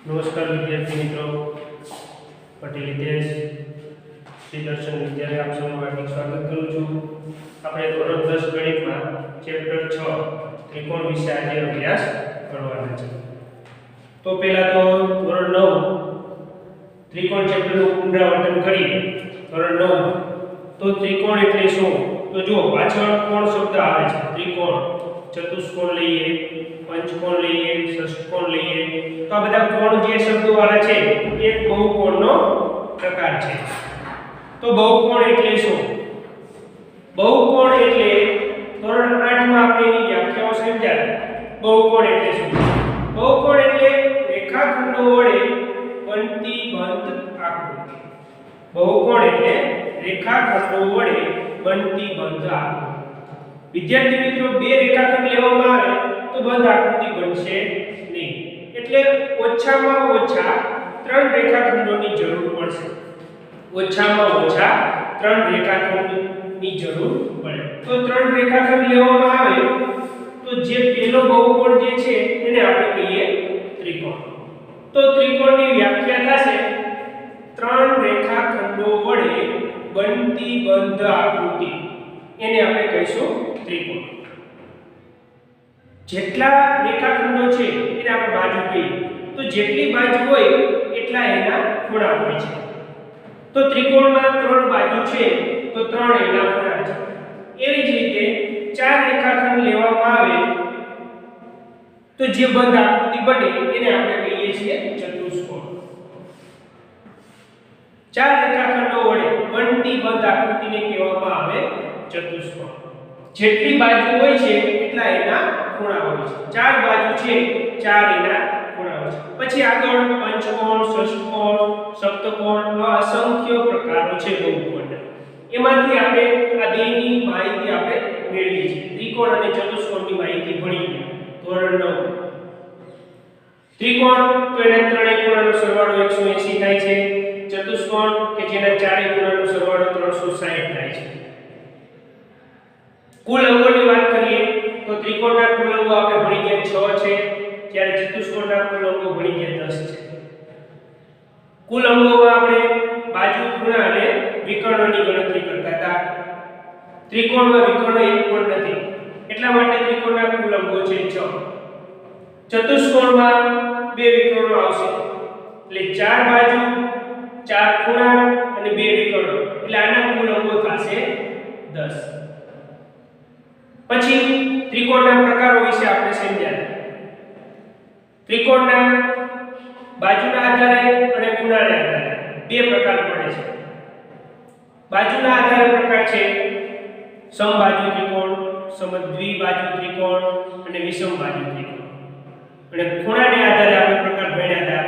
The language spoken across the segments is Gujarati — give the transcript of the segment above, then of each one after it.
नमस्कार विद्यार्थी मित्रों, पटेल हितेश श्री दर्शन विद्यालय आप सबનું હાર્દિક સ્વાગત કરું છું। આપણે ધોરણ 10 ગણિતમાં ચેપ્ટર 6 ત્રિકોણ વિશે આજે અભ્યાસ કરવાના છે। તો પહેલા તો ધોરણ 9 ત્રિકોણ ચેપ્ટરનું પુનરાવર્તન કરીએ। ધોરણ 9 તો ત્રિકોણ એટલે શું? તો જો પાછળ કોણ શબ્દ આવે છે, ત્રિકોણ, ચતુષ્કોણ લઈએ, पंचकोण લઈએ, ષષ્ઠકોણ લઈએ, તો આ બધા કોણ જે શબ્દો વાળા છે એ બહુકોણનો પ્રકાર છે। તો બહુકોણ એટલે શું? બહુકોણ એટલે ધોરણ 8 માં આપણે એની વ્યાખ્યાઓ સમજ્યા। બહુકોણ એટલે શું? બહુકોણ એટલે રેખાખંડો વડે બનતી બંધ આકૃતિ। બહુકોણ એટલે રેખાખંડો વડે બનતી બંધ આકૃતિ। વિદ્યાર્થી મિત્રો, બે રેખાખંડ લેવામાં આવે તો બંધ આકૃતિ બનશે નહીં, એટલે ઓછામાં ઓછા 3 રેખાખંડોની જરૂર પડશે। ઓછામાં ઓછા 3 રેખાખંડની જરૂર પડે। તો 3 રેખાખંડ લેવામાં આવે તો જે પહેલો બહુકોણ જે છે એને આપણે કહીએ ત્રિકોણ। તો ત્રિકોણની વ્યાખ્યા થશે 3 રેખાખંડો વડે બનતી બંધ આકૃતિ, એને આપણે કહીશું ત્રિકોણ। જેટલા રેખાખંડો છે એને આપણે બાજુ કહીએ, તો જેટલી બાજુ હોય એટલા એના ખૂણા હોય છે। તો ત્રિકોણમાં 3 બાજુ છે તો 3 એના ખૂણા છે। એવી જ રીતે 4 રેખાખંડ લેવામાં આવે તો જે બંધ આકૃતિ બને એને આપણે કહીએ છીએ ચતુષ્કોણ। 4 રેખાખંડો વડે બનતી બંધ આકૃતિને કહેવામાં આવે ચતુષ્કોણ। જેટલી બાજુ હોય છે એટલા એના ખૂણા હોય છે। 4 બાજુ છે, 4 એના ખૂણા હોય છે। પછી આગળ પંચકોણ, ષષ્ઠકોણ, સપ્તકોણ, આવા અસંખ્ય પ્રકારો છે બહુકોણના। એમાંથી આપણે આ બેની માહિતી આપણે મેળવી છે। ત્રિકોણ અને ચતુષ્કોણની માહિતી ભણી ગયા ધોરણ 9। ત્રિકોણ તો એના ત્રણેય ખૂણાનો સરવાળો 180 થાય છે। ચતુષ્કોણ કે જેના ચારેય ખૂણાનો સરવાળો 360 થાય છે। કુલ અંગોની વાત કરીએ તો ત્રિકોણના કુલ અંગો આપણે ભણી ગયા 6 છે, જ્યારે ચતુષ્કોણના કુલ અંગો ભણી ગયા 10 છે। કુલ અંગોમાં આપણે બાજુ, ખૂણા અને વિકર્ણોની ગણતરી કરતા હતા। ત્રિકોણમાં વિકર્ણ એક પણ નથી, એટલા માટે ત્રિકોણના કુલ અંગો છે 6। ચતુષ્કોણમાં 2 વિકર્ણો આવશે, એટલે 4 બાજુ, 4 ખૂણા અને 2 વિકર્ણો, એટલે આના કુલ અંગો થશે 10। પછી ત્રિકોણના પ્રકારો વિશે આપણે સમજ્યા। ત્રિકોણના બાજુના આધારે અને ખૂણાના આધારે 2 પ્રકાર પડે છે। બાજુના આધારે પ્રકાર છે સમબાજુ ત્રિકોણ, સમદ્વિબાજુ ત્રિકોણ અને વિષમબાજુ ત્રિકોણ। અને ખૂણાને આધારે આપણે પ્રકાર ભણ્યા હતા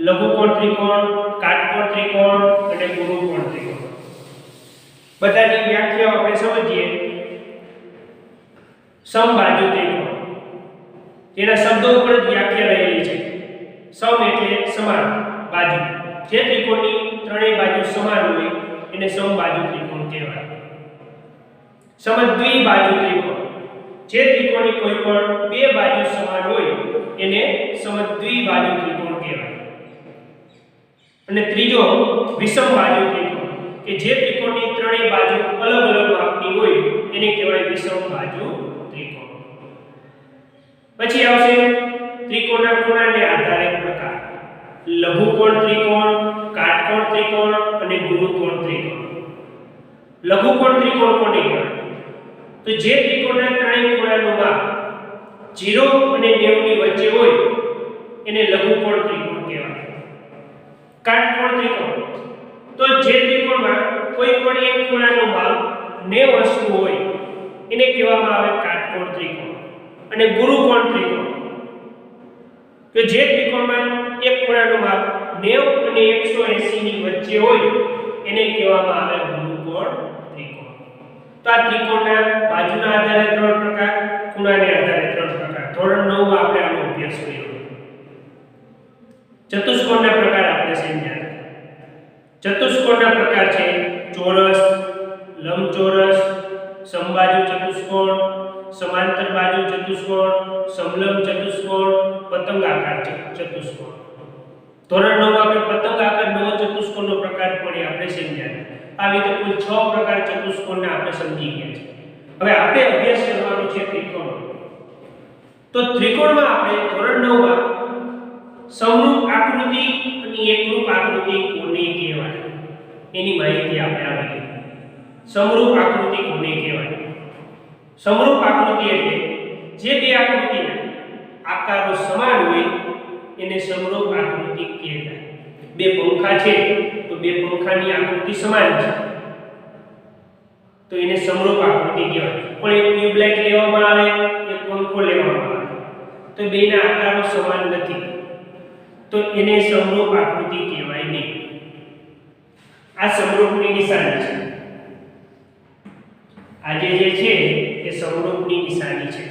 લઘુકોણ ત્રિકોણ, કાટકોણ ત્રિકોણ અને ગુરુકોણ ત્રિકોણ। બધાની વ્યાખ્યાઓ આપણે સમજીએ। સમબાજુ ત્રિકોણ, જેના શબ્દો ઉપર જ વ્યાખ્યા રહેલી છે। સમ એટલે સમાન બાજુ, જે ત્રિકોણની ત્રણેય બાજુ સમાન હોય એને સમબાજુ ત્રિકોણ કહેવાય। સમદ્વિબાજુ ત્રિકોણ, જે ત્રિકોણની કોઈ પણ 2 બાજુ સમાન હોય એને સમદ્વિબાજુ ત્રિકોણ કહેવાય। અને ત્રીજો વિષમબાજુ ત્રિકોણ, કે જે ત્રિકોણની ત્રણેય બાજુ અલગ અલગ માપની હોય એને કહેવાય વિષમબાજુ ત્રિકોણ। પછી આવશે ત્રિકોણના ખૂણાને આધારે પ્રકાર લઘુકોણ ત્રિકોણ, કાટકોણ ત્રિકોણ અને ગુરુકોણ ત્રિકોણ। લઘુકોણ ત્રિકોણ કોને કહેવાય? તો જે ત્રિકોણના ત્રણેય ખૂણાનું માપ 0 અને 90 ની વચ્ચે હોય એને લઘુકોણ ત્રિકોણ કહેવાય। કાટકોણ ત્રિકોણ, તો જે ત્રિકોણમાં કોઈ પણ એક ખૂણાનું માપ 90 અંશનું હોય એને કહેવામાં આવે કાટકોણ ત્રિકોણ। અને ગુરુકોણ ત્રિકોણ, કે જે ત્રિકોણમાં એક ખૂણાનું માપ 90 અને 180 ની વચ્ચે હોય એને કહેવામાં આવે ગુરુકોણ ત્રિકોણ। તો આ ત્રિકોણના બાજુના આધારે 3 પ્રકાર, ખૂણાને આધારે 3 પ્રકાર। ધોરણ 9 માં આપણે આનો અભ્યાસ કર્યો। ચતુષ્કોણના પ્રકાર આપણે સમજ્યા। ચતુષ્કોણના પ્રકાર છે ચોરસ, લંબચોરસ, સમબાજુ ચતુષ્કોણ, समांतर बाजू चतुष्कोण, समलंब चतुष्कोण, पतंगाकार चतुष्कोण। ધોરણ 9 આપણે પતંગ આકારનો ચતુષ્કોણનો પ્રકાર પણ આપણે સમજ્યા. આવી રીતે કુલ 6 પ્રકાર ચતુષ્કોણને આપણે સમજી ગયા છે. હવે આપણે અભ્યાસ કરવાનો છે ત્રિકોણ. તો ત્રિકોણમાં આપણે ધોરણ 9 માં સમરૂપ આકૃતિ અને એકરૂપ આકૃતિ કોને કહેવાય એની માહિતી આપણે આપી દીધી. સમરૂપ આકૃતિ કોને કહેવાય? સમરૂપ આકૃતિ એટલે જે બે આકૃતિના આકારો સમાન હોય એને સમરૂપ આકૃતિ કહેવાય. બે પંખા છે તો બે પંખાની આકૃતિ સમાન છે તો એને સમરૂપ આકૃતિ કહેવાય. પણ એક ટ્યુબલાઇટ લેવામાં આવે એક પંખો લેવામાં આવે તો બેના આકારો સમાન નથી તો એને સમરૂપ આકૃતિ કહેવાય નહીં. આ સમરૂપની નિશાની છે. આજે જે છે એ સમરૂપની નિશાની છે.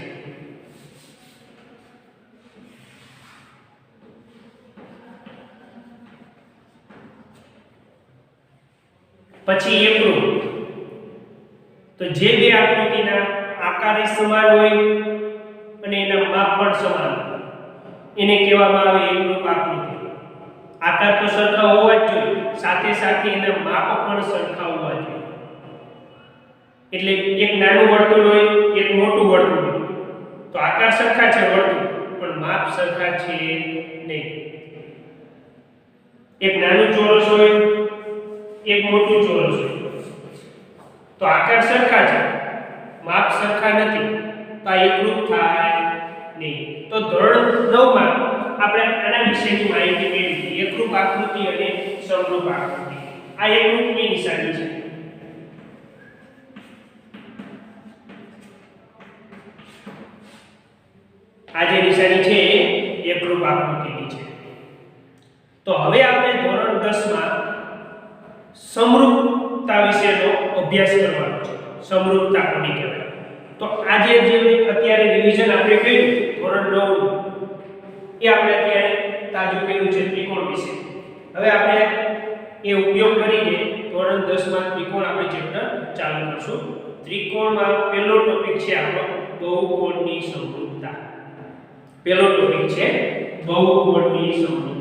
પછી એકરૂપ તો જે બે આકૃતિના આકાર સમાન હોય અને એના માપ પણ સમાન એને કહેવામાં આવે એકરૂપ આકૃતિ. આકાર તો સરખા હોવા જ જોઈએ, સાથે સાથે એના માપ પણ સરખા હોવા જોઈએ. એટલે એક નાનું વર્તુળ હોય એક મોટું વર્તુળ હોય તો આકાર સરખા છે વર્તુળ પણ માપ સરખા છે નહીં. એક નાનું ચોરસ હોય એક મોટું ચોરસ હોય તો આકાર સરખા છે માપ સરખા નથી તો આ એકરૂપ થાય નહીં. તો ધોરણ 9 માં આપણે આના વિશેની માહિતી મેળવી. એકરૂપ આકૃતિ અને સમરૂપ આકૃતિ આ એકરૂપની નિશાની છે. આ જે નિશાની છે એ એકરૂપ આકૃતિની છે. તો હવે આપણે ધોરણ 10 માં સમરૂપતા વિશેનો અભ્યાસ કરવાનો છે. સમરૂપતા કોને કહેવાય? તો આજે જે અત્યારે રિવિઝન આપણે કર્યું ધોરણ 9 એ આપણે અત્યારે તાજું કર્યું છે ત્રિકોણ વિશે. હવે આપણે એ ઉપયોગ કરીને ધોરણ 10 માં ત્રિકોણ આપણે ચેપ્ટર ચાલુ કરશું. ત્રિકોણમાં પહેલો ટોપિક છે આપણો બહુકોણની સમરૂપતા. પહેલો ટોપિક છે બહુકોણની સમરૂપતા.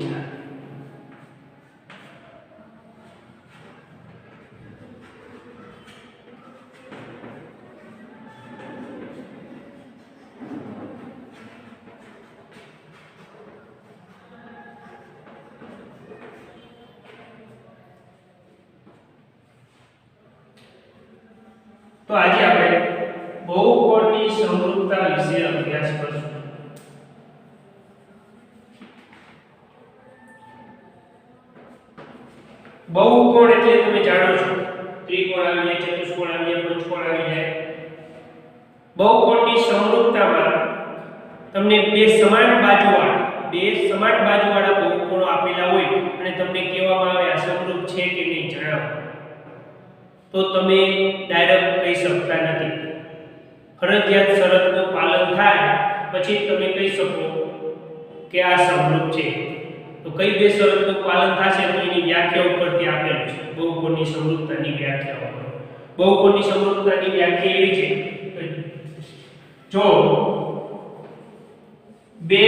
તો આજે આપણે બહુકોણની સમરૂપતા વિશે અભ્યાસ કરશું. બહુકોણ એટલે તમે જાણો છો ત્રિકોણ આવી જાય, ચતુષ્કોણ આવી જાય, પંચકોણ આવી જાય. બહુકોણની સમરૂપતામાં તમને બે સમાન બાજુવાળા બહુકોણો આપેલા હોય અને તમને કહેવામાં આવે આ સમરૂપ છે કે નહીં જણાવો તો તમે ડાયરેક્ટ કહી શકતા નથી. ફરજિયાત શરતનું પાલન થાય પછી તમે કહી શકો કે આ સમરૂપ છે. તો કઈ બે શરતનું પાલન થશે તો એની વ્યાખ્યા ઉપરથી આપેલું છે બહુકોણની સમરૂપતાની વ્યાખ્યા. બહુકોણની સમરૂપતાની વ્યાખ્યા એવી છે જો બે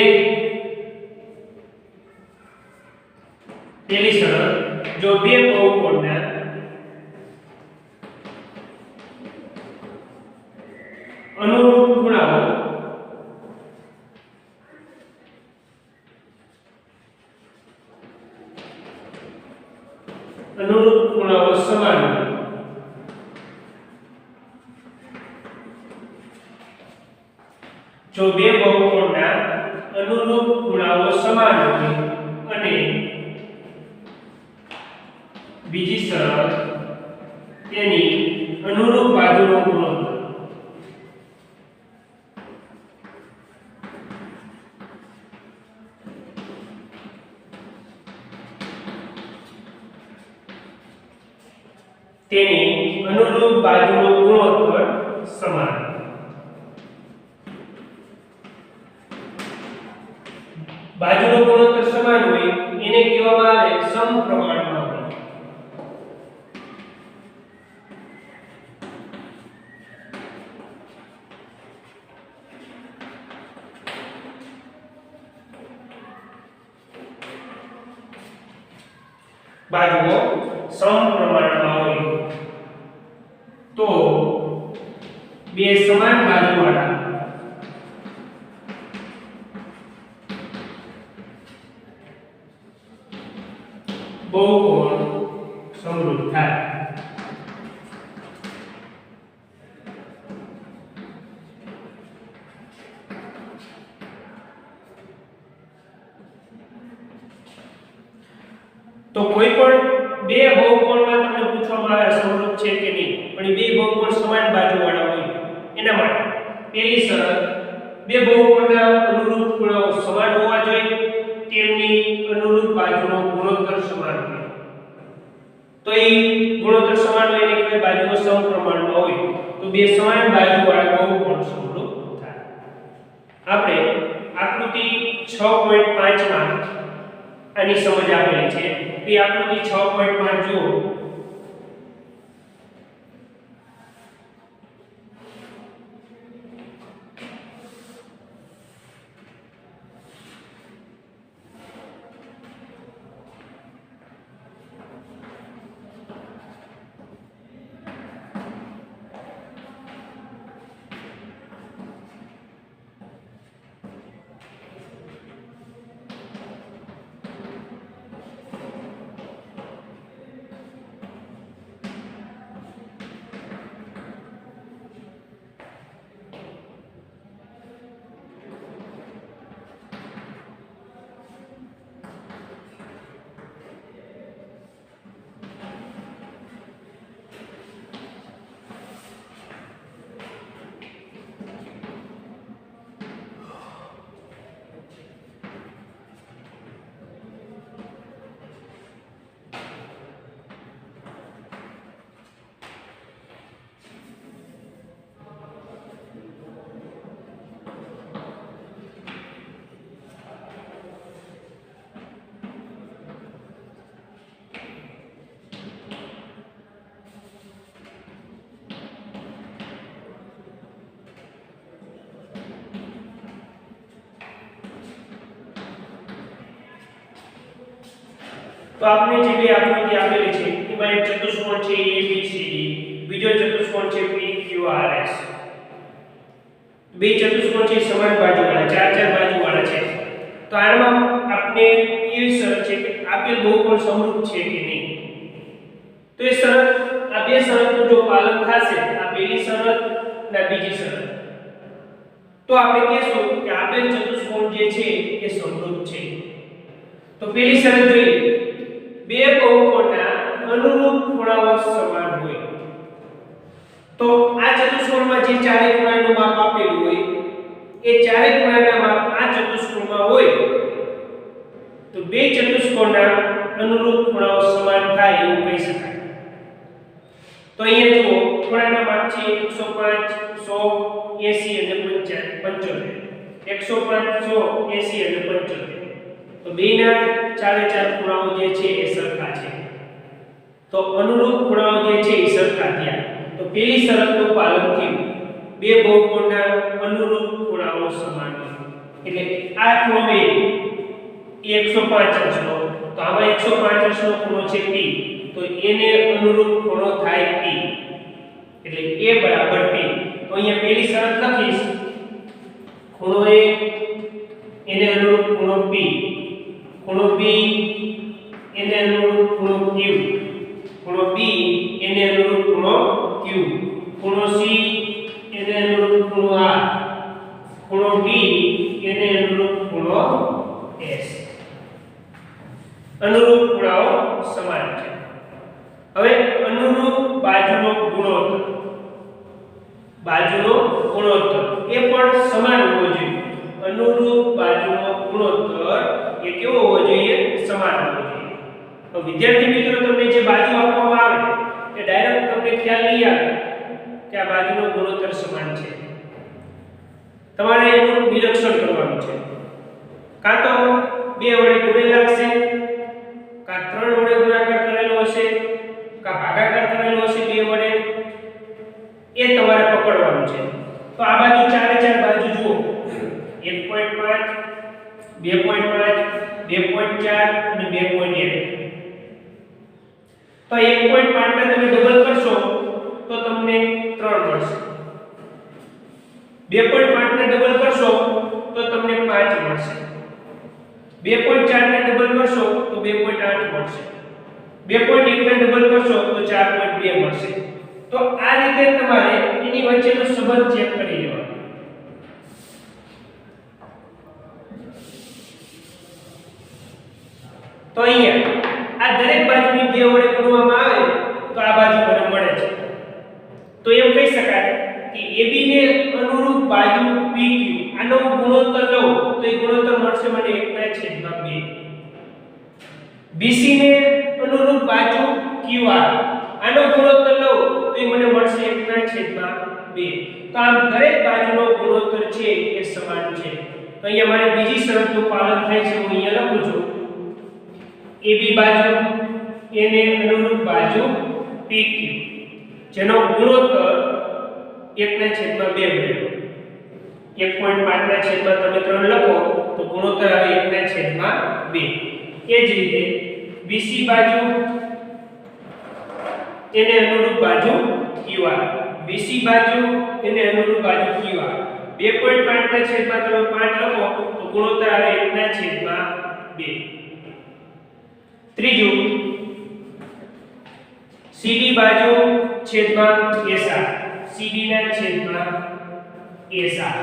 પહેલી શરત જો બે બહુકોણના અનુરૂપ ખૂણાઓ સમાન હોય જો બે બહુકોણના અનુરૂપ ખૂણાઓ સમાન હોય અને બીજી શરત તેની અનુરૂપ બાજુનો ગુણોત્તર તેની અનુરૂપ બાજુનો ગુણોત્તર સમાન. બાજુનો ગુણોત્તર સમાન હોય એને કહેવામાં આવે સમપ્રમાણમાં હોય. બાજુઓ સમપ્રમાણમાં હોય તો બે સમાન બાજુવાળા બહુકોણ સમરૂપ થાય. તો કોઈ પણ બે બહુકોણમાં તમને પૂછવામાં આવે સમરૂપ છે કે નહીં, પણ બે બહુકોણ સમાન બાજુવાળા હોય એના માટે પહેલી શરત બે બહુકોણના અનુરૂપ ખૂણાઓ સમાન હોવા જોઈએ, તેમની અનુરૂપ બાજુનો ગુણોત્તર સમાન હોય. તો એ ગુણોત્તર સમાન હોય એટલે કે બાજુઓ સમપ્રમાણમાં હોય તો બે સમાન બાજુવાળા બહુકોણ સમરૂપ થાય. આપણે આકૃતિ 6.5 માં આની સમજ આપેલી છે. તે આકૃતિ 6.5 જુઓ. તો આપણે જે બે આકૃતિ આપેલી છે એમાં એક ચતુષ્કોણ છે ABCD, બીજો ચતુષ્કોણ છે PQRS. બે ચતુષ્કોણ છે સમાન બાજુવાળા, ચાર ચાર બાજુવાળા છે. તો આમાં આપણે એ શરત છે કે આપેલ બહુકોણ સમરૂપ છે કે નહીં. તો એ શરત આ બે શરતનું જો પાલન થશે, આ પહેલી શરત અને બીજી શરત, તો આપણે કહેશું કે આપેલ ચતુષ્કોણ જે છે એ સમરૂપ છે. તો પહેલી શરત જોઈએ, બે બહુકોણના અનુરૂપ ખૂણાઓ સમાન હોય. તો આ ચતુષ્કોણમાં જે ચારે ખૂણાનું માપ આપેલું હોય એ ચારે ખૂણાના માપ આ ચતુષ્કોણમાં હોય તો બે ચતુષ્કોણના અનુરૂપ ખૂણાઓ સમાન થાય એવું કહી શકાય. તો અહીંયા જુઓ ખૂણાના માપ છે 105, 100, 80 અને 75. 105, 100, 80 અને 75. તો બેના ચારે ચાર ખૂણાઓ જે છે એ સરખા છે. તો અનુરૂપ ખૂણાઓ જે છે એ સરખા થયા. તો પહેલી શરતનું પાલન થયું, બે બહુકોણના અનુરૂપ ખૂણાઓ સમાન હોય. એટલે આ ખૂણો બે એ 105 અંશનો, તો આમાં 105 અંશનો ખૂણો છે P, તો એને અનુરૂપ ખૂણો થાય P. એટલે A બરાબર P. તો અહીંયા પહેલી શરત લખીશ, ખૂણો A એને અનુરૂપ ખૂણો P, ખૂણો B એને અનુરૂપ ખૂણો Q, ખૂણો B એને અનુરૂપ ખૂણો Q, ખૂણો C એને અનુરૂપ ખૂણો R, ખૂણો D એને અનુરૂપ ખૂણો S. અનુરૂપ ખૂણાઓ સમાન છે. હવે અનુરૂપ બાજુનો ગુણોત્તર, બાજુનો ગુણોત્તર એ પણ સમાન હોવો જોઈએ. અનુરૂપ બાજુનો ગુણોત્તર એ કેવો હોવો જોઈએ? સમાન હોવો જોઈએ. તો વિદ્યાર્થી મિત્રો, તમને જે બાજુ આપવામાં આવે એ ડાયરેક્ટ તમને ખ્યાલ નહીં આવે કે આ બાજુનો ગુણોત્તર સમાન છે. તમારે એનું નિરીક્ષણ કરવાનું છે. કાં તો બે વડે ગુણેલા હશે, કાં ત્રણ વડે ગુણાકાર કરેલો હશે, કાં ભાગાકાર કરેલો હશે બે વડે, એ તમારે પકડવાનું છે. તો આ બાજુ ચારે ચાર બાજુ જુઓ, 1.5, 2.5, 2.4 અને 2.1. તો 1.5 ને તમે ડબલ કરશો તો તમને 3 મળશે. 2.5 ને ડબલ કરશો તો તમને 5 મળશે. 2.4 ને ડબલ કરશો તો 2.8 મળશે. 2.1 ને ડબલ કરશો તો 4.2 મળશે. તો આ રીતે તમારે એની વચ્ચેનો સંબંધ ચેક કરી લેવાનો. તો અહીંયા આ દરેક બાજુની 2 વડે ગુણવામાં આવે તો આ બાજુ મને મળે છે. તો એમ કહી શકાય કે AB ને અનુરૂપ બાજુ PQ આનો ગુણોત્તર લો તો એ ગુણોત્તર મળશે મને 1/2. BC ને અનુરૂપ બાજુ QR આનો ગુણોત્તર લો તો એ મને મળશે 1/2. તો આમ દરેક બાજુનો ગુણોત્તર છે એ સમાન છે. તો અહીંયા મારે બીજી શરતનું પાલન થાય છે. હું અહીંયા લખું છું AB બાજુ એને અનુરૂપ બાજુ PQ જેનો ગુણોત્તર 1/2 મેળવો. 1.5 ના છેદમાં તમે 3 લખો તો ગુણોત્તર આવે 1/2. એ જ રીતે BC બાજુ એને અનુરૂપ બાજુ QR BC બાજુ એને અનુરૂપ બાજુ QR 2.5 ના છેદમાં તમે 5 લખો તો ગુણોત્તર આવે 1/2. ત્રીજું CD બાજુ છેદમાં SR CD ના છેદમાં SR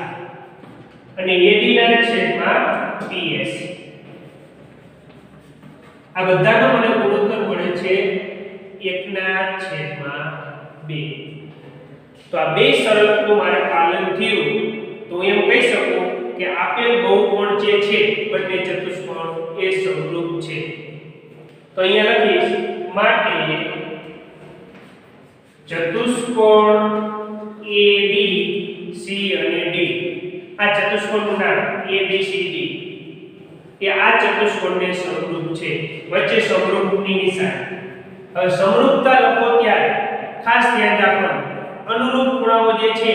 અને AD ના છેદમાં PS આ બધાનો મને ગુણોત્તર મળે છે 1/2. તો આ બે શરતનું મારે પાલન થયું તો એમ કહી શકું કે આપેલ બહુકોણ જે છે બંને ચતુષ્કોણ એ સમરૂપ છે. તો અહીંયા લખીશ માટે ચતુષ્કોણ ABC અને D આ ચતુષ્કોણનું નામ ABCD એ આ ચતુષ્કોણને સમરૂપ છે. વચ્ચે સમરૂપની નિશાની. હવે સમરૂપતા લખો ત્યારે ખાસ ધ્યાન રાખવાનું અનુરૂપ ખૂણાઓ જે છે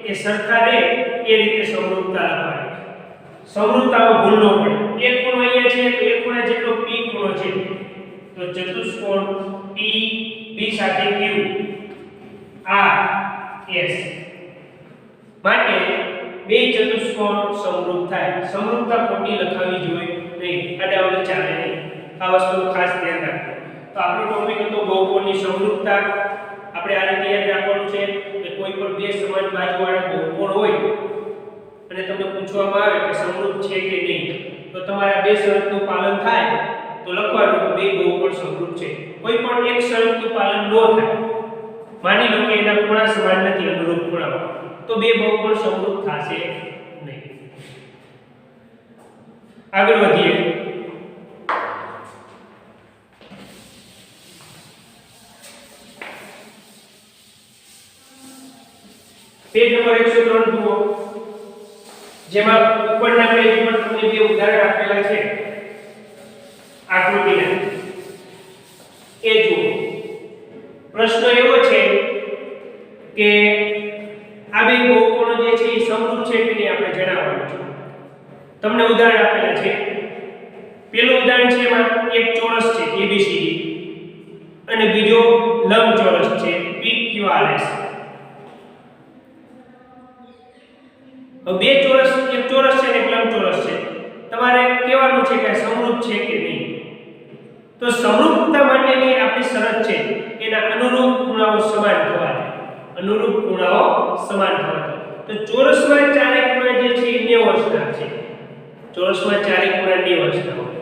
એ સરખા રહે એ રીતે સમરૂપતા લખવાની. સમરૂપતામાં ભૂલ ન પડે. એક ખૂણો અહીંયા છે તો એક ખૂણા જેટલો P ખૂણો છે તો ચતુષ્કોણ PB સાથે Q RS માટે બે ચતુષ્કોણ સમરૂપ થાય. સમરૂપતા ખોટી લખાવી જોઈએ નહીં. આડાવડી ચાલે નહીં. આ વસ્તુનું ખાસ ધ્યાન રાખો. તો આપણો ટોપિક હતો બહુકોણની સમરૂપતા. આપણે આ રીતે યાદ રાખવાનું છે કે કોઈ પણ બે સમાન બાજુવાળા બહુકોણ હોય અને તમને પૂછવામાં આવે કે સમરૂપ છે કે નહીં તો તમારે બે શરતનું પાલન થાય તો લખવાનું કે બે બહુકોણ સમરૂપ છે. કોઈ પણ એક શરતનું પાલન ન થાય માની લો કે એના ખૂણા સમાન નથી અનુરૂપ ખૂણાઓ તો બે બહુકોણ સમરૂપ થશે નહીં. આગળ વધીએ. પેજ નંબર 103 જુઓ જેમાં ઉપરના પેજ પર તમને બે ઉદાહરણ આપેલા છે આકૃતિના. એ જુઓ. પ્રશ્ન એવો છે કે આ બે બહુકોણો જે છે એ સમરૂપ છે કે નહીં આપણે જણાવવાનું છે. તમને ઉદાહરણ આપેલા છે. પહેલું ઉદાહરણ છે એમાં એક ચોરસ છે ABCD અને બીજો લંબચોરસ છે PQRS. બે ચોરસ એક ચોરસ છે અને એક લંબચોરસ છે. તમારે કહેવાનું છે કે સમરૂપ છે કે નહીં. તો સમરૂપતા માટેની આપણી શરત છે એના અનુરૂપ ખૂણાઓ સમાન થવા જોઈએ. અનુરૂપ ખૂણાઓ સમાન થવા જોઈએ. તો ચોરસમાં ચારે ખૂણા જે છે એ 90 અંશના છે. ચોરસમાં ચારે ખૂણા 90 અંશના હોય.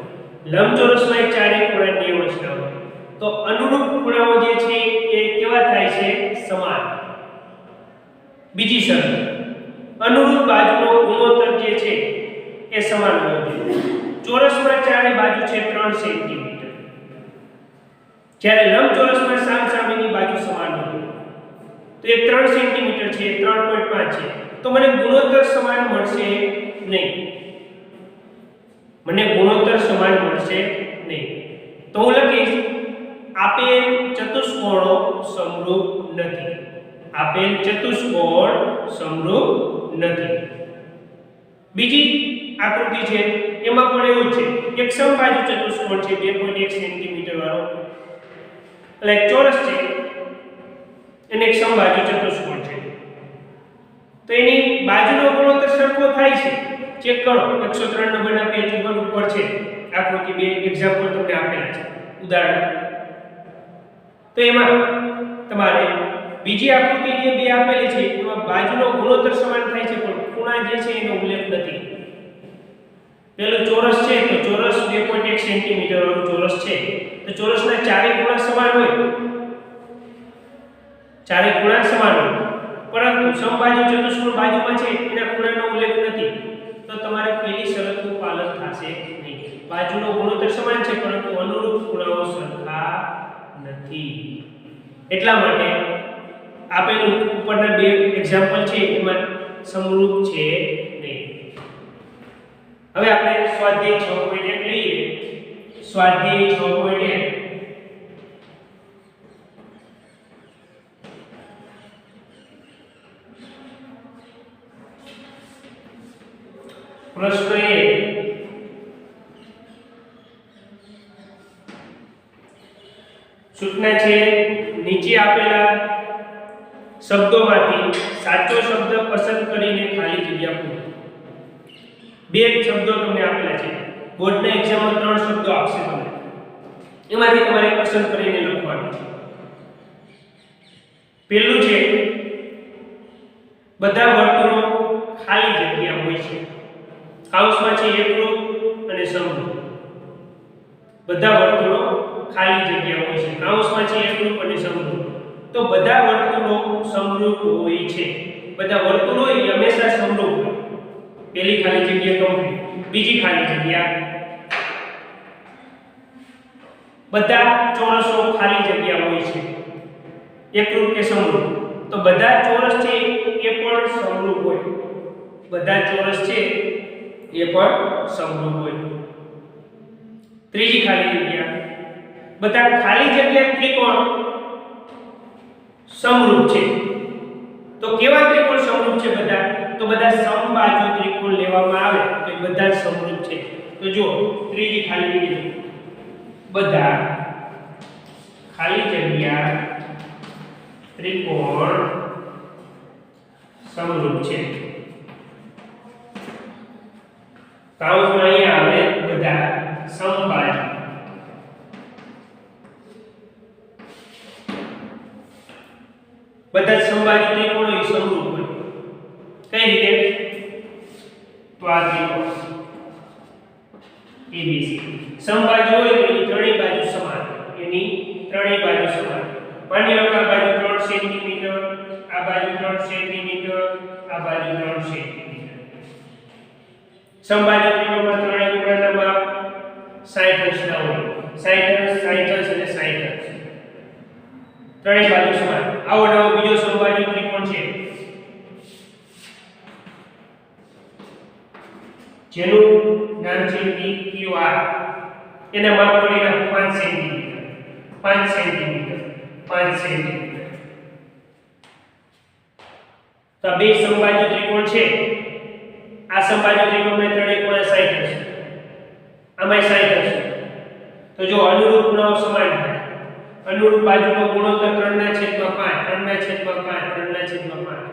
લંબચોરસમાં ચારે ખૂણા 90 અંશના હોય. તો અનુરૂપ ખૂણાઓ જે છે એ કેવા થાય છે? સમાન. બીજી શરત અનુરૂપ બાજુનો ગુણોત્તર જે છે એ સમાન હોવો જોઈએ. ચોરસમાં ચારે બાજુ છે 3 સેન્ટીમીટર જ્યારે લંબચોરસમાં સામસામેની બાજુ સમાન હોય તો એ 3 સેન્ટીમીટર છે 3.5 છે તો મને ગુણોત્તર સમાન મળશે નહીં. મને ગુણોત્તર સમાન મળશે નહીં. તો હું લખીશ આપેલ ચતુષ્કોણો સમરૂપ નથી. આપેલ ચતુષ્કોણ સમરૂપ નથી. બીજી આકૃતિ છે એમાં પણ એવું છે એક સમબાજુ ચતુષ્કોણ છે 2.1 સેન્ટીમીટર વાળો એટલે એક ચોરસ છે અને એક સમબાજુ ચતુષ્કોણ છે, તો એની બાજુનો ગુણોત્તર સરખો થાય છે. ચેક કરો 103 નંબરના પેજ ઉપર છે આકૃતિ 2 એક્ઝામ્પલ તમને આપેલા છે ઉદાહરણ. તો એમાં તમારે બીજી આકૃતિ જે બે આપેલી છે એમાં બાજુનો ગુણોત્તર સમાન થાય છે પણ ખૂણા જે છે એનો ઉલ્લેખ નથી. પેલો ચોરસ છે તો ચોરસ 2.1 સેન્ટીમીટર વાળું ચોરસ છે તો ચોરસના ચારે ખૂણા સમાન હોય, ચારે ખૂણા સમાન હોય, પરંતુ સમબાજુ ચતુષ્કોણ બાજુમાં છે એના ખૂણાનો ઉલ્લેખ નથી, તો તમારે પેલી શરતનું પાલન થશે નહીં. બાજુનો ગુણોત્તર સમાન છે પરંતુ અનુરૂપ ખૂણાઓ સરખા નથી. એટલા માટે આપેલું ઉપરના બે એક્ઝામ્પલ છે એમાં સમરૂપ છે નહીં. હવે આપણે સ્વાધ્યાય 6.1 લઈએ. સ્વાધ્યાય 6.1 પ્રશ્ન એ સૂચના છે નીચે આપેલા શબ્દોમાંથી સાચો શબ્દ પસંદ કરીને ખાલી જગ્યા પૂરો. બે શબ્દો તમને આપેલા છે, બોર્ડના એક્ઝામમાં 3 શબ્દો આપશે તમને, એમાંથી તમારે પસંદ કરીને લખવાનું છે. પહેલું છે બધા વર્તુળો ખાલી જગ્યા હોય છે. કૌંસમાં છે એકરૂપ અને સમરૂપ. બધા વર્તુળો ખાલી જગ્યા હોય છે. કૌંસમાં છે એકરૂપ અને સમરૂપ. તો બધા વર્તુળો સમરૂપ હોય છે. બધા વર્તુળો હંમેશા સમરૂપ હોય. પહેલી ખાલી જગ્યા કમ્પ્લીટ. બીજી ખાલી જગ્યા બધા ચોરસો ખાલી જગ્યા હોય છે એકરૂપ કે સમરૂપ. તો બધા ચોરસ છે એ પણ સમરૂપ હોય. બધા ચોરસ છે એ પણ સમરૂપ હોય. ત્રીજી ખાલી જગ્યા બધા ખાલી જગ્યા ત્રિકોણ સમરૂપ છે. તો કેવા ત્રિકોણ સમરૂપ છે બધા? તો બધા સમબાજુ ત્રિકોણ લેવામાં આવે તો એ બધા સમરૂપ છે. તો જો ત્રીજી ખાલી જગ્યા બધા ખાલી જગ્યા ત્રિકોણ સમરૂપ છે. કૌંસમાં અહીંયા આવે બધા સમબાજુ. બધા સમબાજુ ત્રિકોણો સમરૂપ હોય. કઈ રીતે? તો આ ત્રિકોણ ABC સમબાજુ હોય તો એની ત્રણેય બાજુ સમાન. એની ત્રણેય બાજુ સમાન. માની લો કે આ બાજુ 3 સેન્ટીમીટર, આ બાજુ 3 સેન્ટીમીટર, આ બાજુ 3 સેન્ટીમીટર. સમબાજુ ત્રિકોણમાં ત્રણેય ખૂણાના માપ 60 અંશના હોય. 60 અંશ, 60 અંશ અને 60 અંશ. ત્રણેય બાજુ સમાન. આવો નવો બીજો સમબાજુ ત્રિકોણ છે જેનું નામ છે PQR. એના માપ પડીને 5 સેન્ટીમીટર, 5 સેન્ટીમીટર, 5 સેન્ટીમીટર. તો બે સમબાજુ ત્રિકોણ છે. આ સમબાજુ ત્રિકોણના ત્રણેય ખૂણા 60 હશે, આમાં 60 હશે. તો જો અનુરૂપ ખૂણાઓ સમાન થાય. અનુરૂપ બાજુનો ગુણોત્તર 3/5, 3/5, 3/5.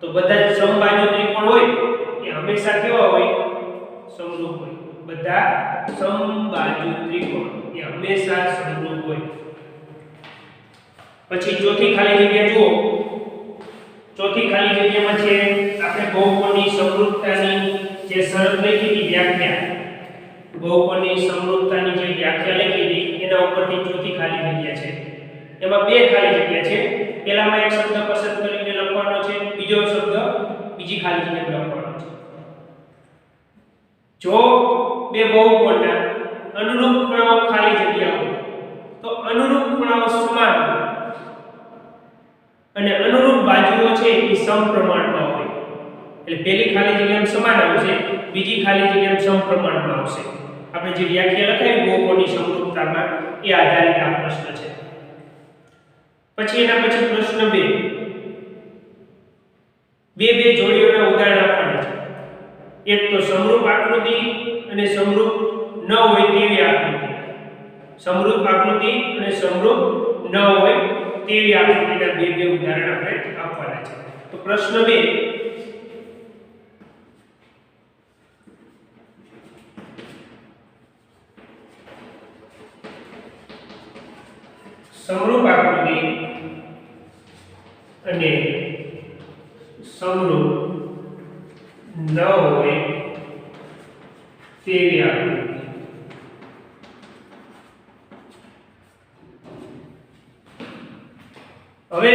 તો બધા જ સમબાજુ ત્રિકોણ હોય એ હંમેશા કેવા હોય? સમરૂપ હોય. બધા સમબાજુ ત્રિકોણ એ હંમેશા સમરૂપ હોય. પછી ચોથી ખાલી જગ્યા જુઓ. ચોથી ખાલી જગ્યામાં છે આપણે બહુકોણની સમરૂપતાની જે શરત લખી હતી, વ્યાખ્યા. બહુકોણની સમરૂપતાની જે વ્યાખ્યા લખી હતી એના ઉપરથી ચોથી ખાલી જગ્યા છે. એમાં બે ખાલી જગ્યા છે. પહેલામાં એક શબ્દ પસંદ કરીને લખવાનો છે, બીજો શબ્દ બીજી ખાલી જગ્યામાં લખવાનો છે. જો બે બહુકોણના અનુરૂપ ખૂણાઓ ખાલી જગ્યા હોય તો અનુરૂપ ખૂણાઓ સમાન હોય અને અનુરૂપ બાજુઓ છે એ સમપ્રમાણમાં હોય. એટલે પહેલી ખાલી જગ્યામાં સમાન આવશે, બીજી ખાલી જગ્યામાં સમપ્રમાણમાં આવશે. આપણે જે વ્યાખ્યા લખાવી બહુકોણની સમરૂપતામાં એ આધારિત આ પ્રશ્ન છે. પછી એના પછી પ્રશ્ન 2. બે જોડીઓના ઉદાહરણ આપવાના છે. એક તો સમરૂપ આકૃતિ અને સમરૂપ ન હોય તેવી આકૃતિ. સમરૂપ આકૃતિ અને સમરૂપ ન ન હોય તેવી આકૃતિના બે ઉદાહરણ આપણે આપવાના છે. તો પ્રશ્ન 2, સમરૂપ આકૃતિ અને સમરૂપ ન હોય તેવી આકૃતિ. હવે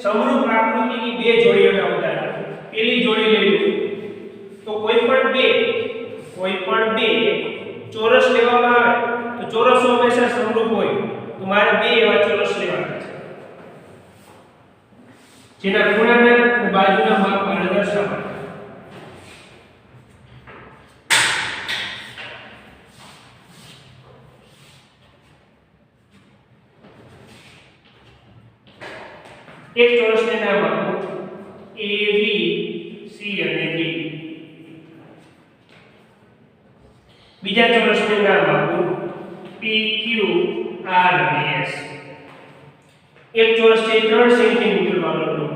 સમરૂપ આકૃતિની બે જોડીઓના ઉદાહરણ. પેલી જોડી લઈએ તો કોઈ પણ બે ચોરસ લેવામાં આવે તો ચોરસો હંમેશા સમરૂપ હોય. તો મારે બે એવા ચોરસ લેવાના છે જેના ખૂણાના અને બાજુના માપ મારે દર્શાવવાના. એક ચોરસને નામ આપો A B C અને D. બીજા ચોરસને નામ આપો P Q R અને S. એક ચોરસ છે 3 સેન્ટીમીટર વાળો લો.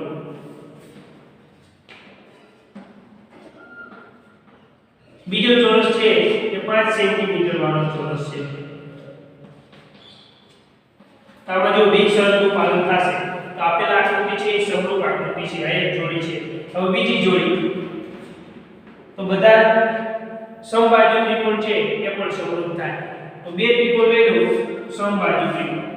બીજો ચોરસ છે એ 5 સેન્ટીમીટર વાળો ચોરસ છે. આમાં જો બે શરતનું પાલન થશે તો આપેલ આકૃતિ છે એ સમરૂપ આકૃતિ છે. આ એક જોડી છે. હવે બીજી જોડી તો બધા સમબાજુ ત્રિકોણ છે એ પણ સમરૂપ થાય. તો બે ત્રિકોણ લઈ લો સમબાજુ ત્રિકોણ.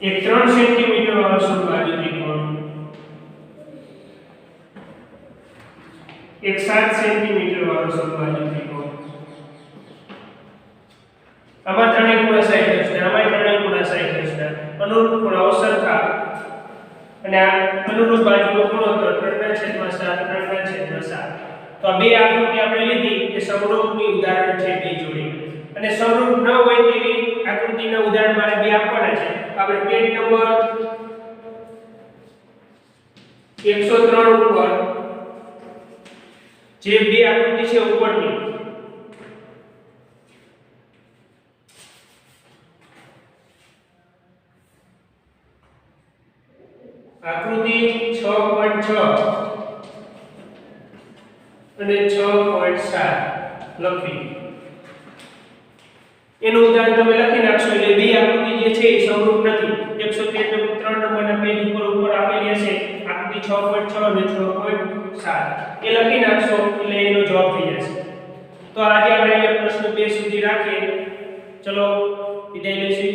એક 3 સેન્ટીમીટર વાળો સમબાજુ ત્રિકોણ, એક 7 સેન્ટીમીટર વાળો સમબાજુ ત્રિકોણ. આમાં ત્રણેય ખૂણા 60 હશે, આમાં ત્રણેય ખૂણા 60 હશે. અનુરૂપ ખૂણાઓ સરખા અને આ અનુરૂપ બાજુનો ખૂણો તો 3/7 તો આ બે આકૃતિ આપણે લીધી એ સમરૂપની ઉદાહરણ છે બે જોડી. અને સમરૂપ ન હોય તેવી આકૃતિના ઉદાહરણ મારે બે આપવાના છે. આપણે પેજ નંબર 103 ઉપર જે બે આકૃતિ છે ઉપરની આકૃતિ 6.6 અને 6.7 લખી એનું ઉદાહરણ તમે લખી નાખશો એટલે બે આકૃતિ જે છે એ સમરૂપ નથી. 103 નંબરના પેજ ઉપર આપેલી હશે આકૃતિ 6.6 અને 6.7 એ લખી નાખશો એટલે એનો જવાબ થઈ જશે. તો આજે આપણે પ્રશ્ન 2 સુધી રાખીએ. ચલો વિદાય લઈશું.